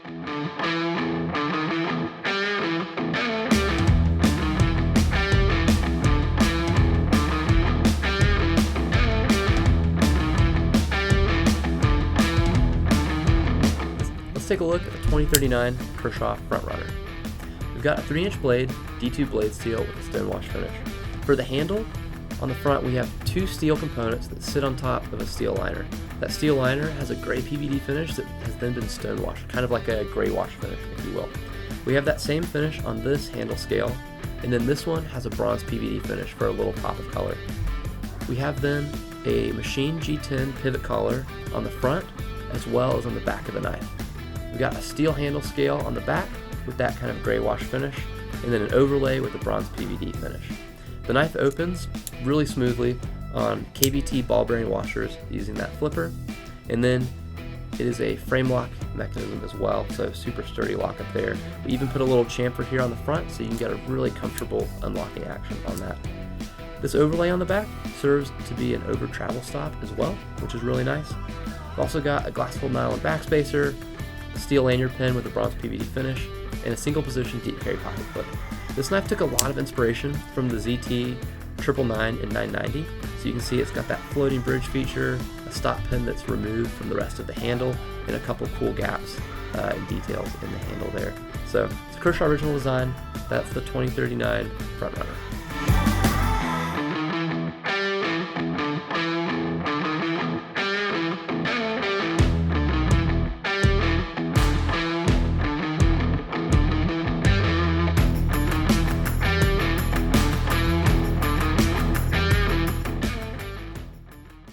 Let's take a look at the 2039 Kershaw Frontrunner. We've got a 3-inch blade, D2 blade steel with a stonewash finish. For the handle, on the front we have 2 steel components that sit on top of a steel liner. That steel liner has a gray PVD finish that has then been stonewashed, kind of like a gray wash finish, if you will. We have that same finish on this handle scale, and then this one has a bronze PVD finish for a little pop of color. We have then a machine G10 pivot collar on the front as well as on the back of the knife. We've got a steel handle scale on the back with that kind of gray wash finish, and then an overlay with a bronze PVD finish. The knife opens really smoothly on KVT ball bearing washers using that flipper, and then it is a frame lock mechanism as well, so super sturdy lock up there. We even put a little chamfer here on the front so you can get a really comfortable unlocking action on that. This overlay on the back serves to be an overtravel stop as well, which is really nice. We've also got a glass full nylon backspacer, a steel lanyard pin with a bronze PVD finish, and a single position deep carry pocket clip. This knife took a lot of inspiration from the ZT 999 and 990, so you can see it's got that floating bridge feature, a stop pin that's removed from the rest of the handle, and a couple cool gaps and details in the handle there. So it's a Kershaw original design. That's the 2039 Frontrunner.